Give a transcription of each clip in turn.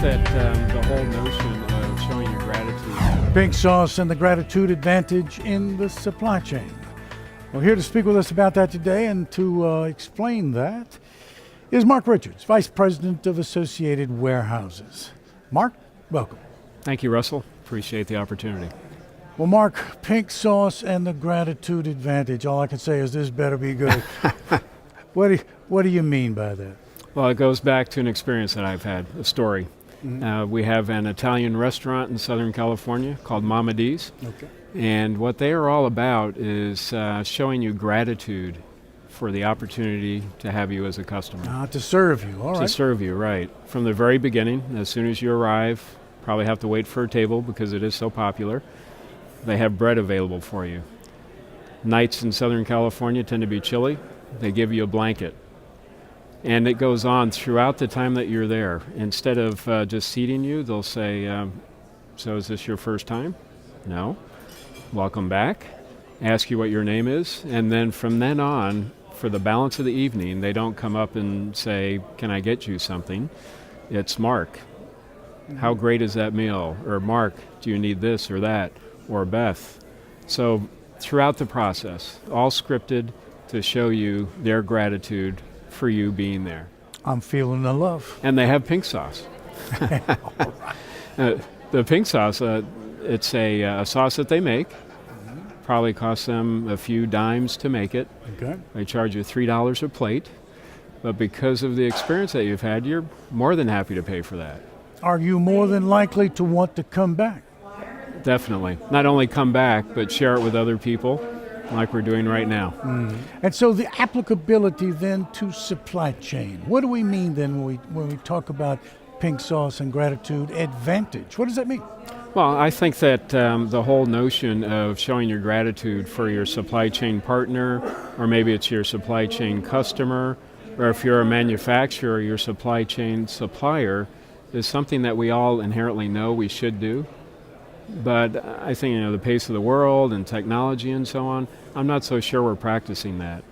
that the whole notion of showing your gratitude. Pink sauce and the gratitude advantage in the supply chain. Well, here to speak with us about that today and to explain that is Mark Richards, Vice President of Associated Warehouses. Mark, welcome. Thank you, Russell. Appreciate the opportunity. Well, Mark, pink sauce and the gratitude advantage. All I can say is this better be good. What do you mean by that? Well, it goes back to an experience that I've had, a story. Mm-hmm. We have an Italian restaurant in Southern California called Mama D's. Okay. And what they are all about is showing you gratitude for the opportunity to have you as a customer. To serve you, all right. To serve you, right. From the very beginning, as soon as you arrive, probably have to wait for a table because it is so popular. They have bread available for you. Nights in Southern California tend to be chilly. They give you a blanket. And it goes on throughout the time that you're there. Instead of just seating you, they'll say, so is this your first time? No. Welcome back. Ask you what your name is. And then from then on, for the balance of the evening, they don't come up and say, can I get you something? It's Mark. How great is that meal? Or Mark, do you need this or that? Or Beth. So throughout the process, all scripted to show you their gratitude for you being there. I'm feeling the love. And they have pink sauce. The pink sauce, it's a sauce that they make. Probably costs them a few dimes to make it. Okay. They charge you $3 a plate. But because of the experience that you've had, you're more than happy to pay for that. Are you more than likely to want to come back? Definitely. Not only come back, but share it with other people like we're doing right now. And so the applicability then to supply chain. What do we mean then when we talk about pink sauce and gratitude advantage? What does that mean? Well, I think that the whole notion of showing your gratitude for your supply chain partner, or maybe it's your supply chain customer, or if you're a manufacturer, your supply chain supplier, is something that we all inherently know we should do. But I think, the pace of the world and technology and so on, I'm not so sure we're practicing that.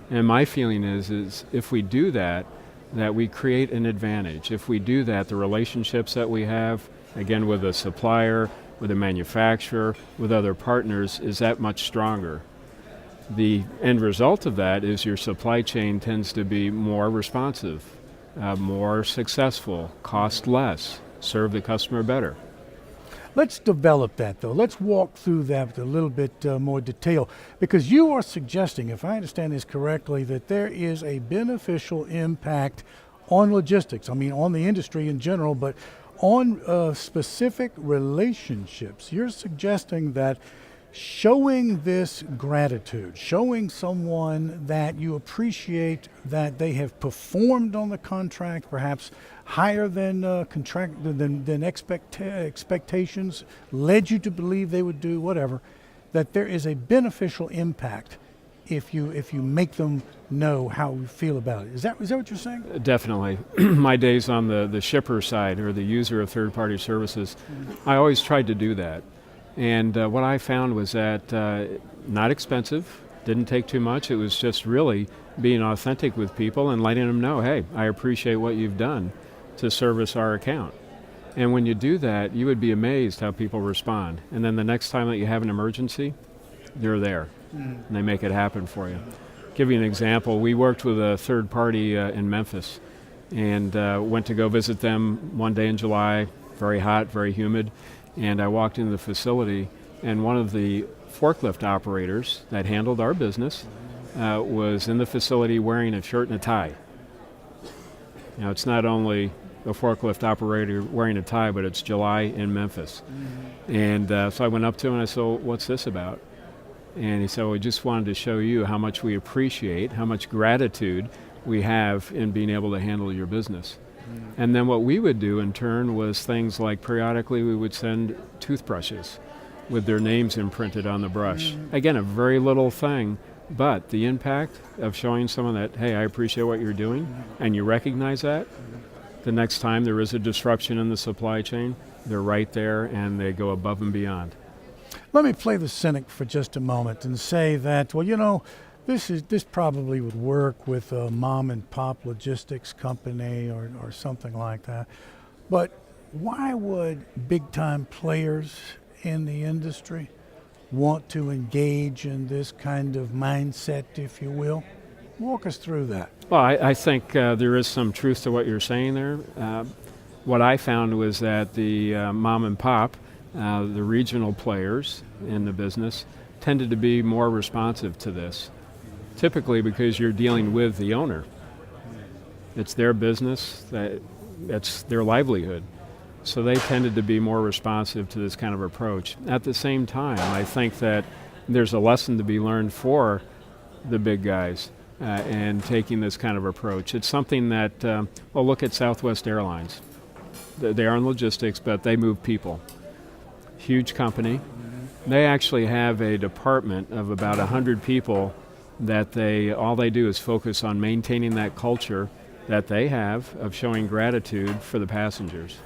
And my feeling is if we do that we create an advantage. If we do that, the relationships that we have, again, with a supplier, with a manufacturer, with other partners, is that much stronger. The end result of that is your supply chain tends to be more responsive, more successful, cost less, serve the customer better. Let's develop that, though. Let's walk through that with a little bit more detail, because you are suggesting, if I understand this correctly, that there is a beneficial impact on logistics, on the industry in general, but on specific relationships. You're suggesting that showing this gratitude, showing someone that you appreciate that they have performed on the contract, perhaps higher than expectations, led you to believe they would do whatever, that there is a beneficial impact if you make them know how you feel about it. Is that what you're saying? Definitely. My days on the shipper side or the user of third-party services, I always tried to do that. And what I found was that not expensive, didn't take too much. It was just really being authentic with people and letting them know, hey, I appreciate what you've done to service our account. And when you do that, you would be amazed how people respond. And then the next time that you have an emergency, they're there. And they make it happen for you. Give you an example. We worked with a third party in Memphis and went to go visit them one day in July, very hot, very humid. And I walked into the facility, and one of the forklift operators that handled our business was in the facility wearing a shirt and a tie. It's not only a forklift operator wearing a tie, but it's July in Memphis. And so I went up to him and I said, what's this about? And he said, we just wanted to show you how much we appreciate, how much gratitude we have in being able to handle your business. And then what we would do in turn was things like periodically we would send toothbrushes with their names imprinted on the brush. Again, a very little thing, but the impact of showing someone that, hey, I appreciate what you're doing, and you recognize that, the next time there is a disruption in the supply chain, they're right there and they go above and beyond. Let me play the cynic for just a moment and say that, this probably would work with a mom and pop logistics company or something like that. But Why would big-time players in the industry want to engage in this kind of mindset, if you will? Walk us through that. Well, I think there is some truth to what you're saying there. What I found was that the mom and pop, the regional players in the business, tended to be more responsive to this, typically because you're dealing with the owner. It's their business, it's their livelihood. So they tended to be more responsive to this kind of approach. At the same time, I think that there's a lesson to be learned for the big guys and taking this kind of approach. It's something that, well, look at Southwest Airlines. They are in logistics, but they move people. Huge company. They actually have a department of about 100 people that all they do is focus on maintaining that culture that they have of showing gratitude for the passengers.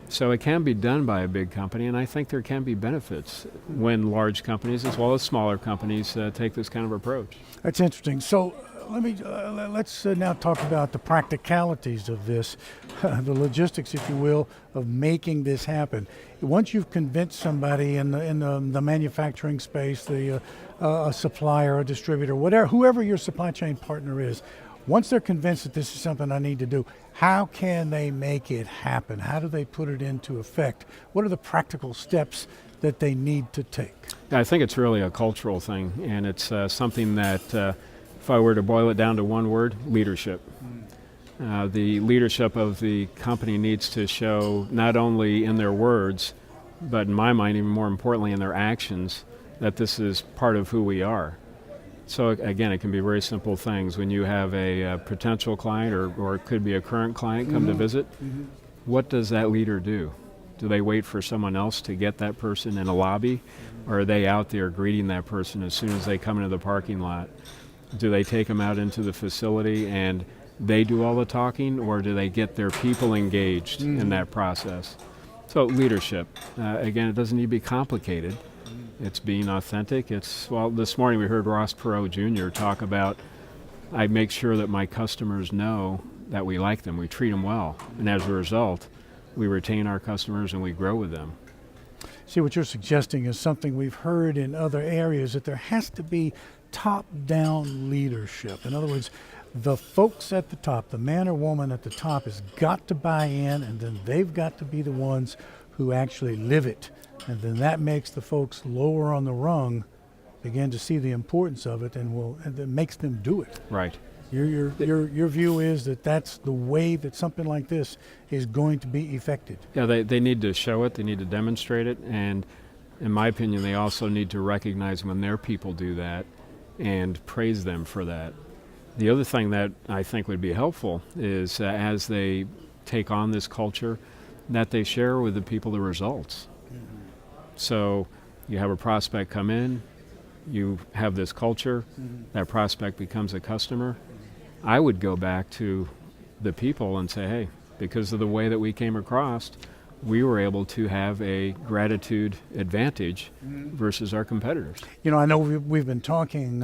So it can be done by a big company, and I think there can be benefits when large companies as well as smaller companies take this kind of approach. That's interesting. So let's now talk about the practicalities of this, the logistics, if you will, of making this happen. Once you've convinced somebody in the manufacturing space, a supplier, a distributor, whatever, whoever your supply chain partner is, once they're convinced that this is something I need to do, how can they make it happen? How do they put it into effect? What are the practical steps that they need to take? I think it's really a cultural thing, and it's something that, if I were to boil it down to one word, leadership. The leadership of the company needs to show not only in their words, but in my mind, even more importantly, in their actions, that this is part of who we are. So again, it can be very simple things. When you have a potential client or it could be a current client come to visit, what does that leader do? Do they wait for someone else to get that person in a lobby? Or are they out there greeting that person as soon as they come into the parking lot? Do they take them out into the facility and they do all the talking, or do they get their people engaged in that process? So leadership, again, it doesn't need to be complicated. It's being authentic. Well, this morning we heard Ross Perot Jr. talk about, I make sure that my customers know that we like them, we treat them well, and as a result, we retain our customers and we grow with them. See, what you're suggesting is something we've heard in other areas, that there has to be top-down leadership. In other words, the folks at the top, the man or woman at the top, has got to buy in, and then they've got to be the ones who actually live it. And then that makes the folks lower on the rung begin to see the importance of it, and it makes them do it. Right. Your view is that that's the way that something like this is going to be effected. Yeah, they need to show it, they need to demonstrate it, and in my opinion, they also need to recognize when their people do that and praise them for that. The other thing that I think would be helpful is as they take on this culture, that they share with the people the results. So you have a prospect come in, you have this culture, that prospect becomes a customer. I would go back to the people and say, hey, because of the way that we came across, we were able to have a gratitude advantage versus our competitors. You know, I know we've been talking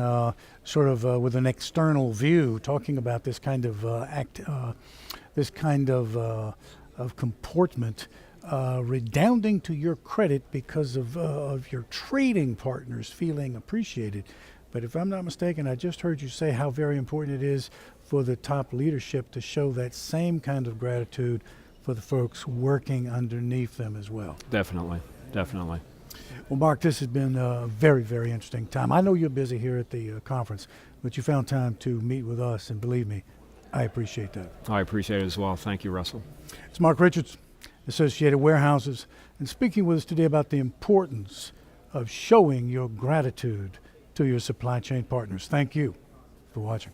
sort of with an external view, talking about this kind of of comportment. Redounding to your credit because of your trading partners feeling appreciated. But if I'm not mistaken, I just heard you say how very important it is for the top leadership to show that same kind of gratitude for the folks working underneath them as well. Definitely. Well, Mark, this has been a very, very interesting time. I know you're busy here at the conference, but you found time to meet with us, and believe me, I appreciate that. I appreciate it as well. Thank you, Russell. It's Mark Richards, Associated Warehouses, and speaking with us today about the importance of showing your gratitude to your supply chain partners. Thank you for watching.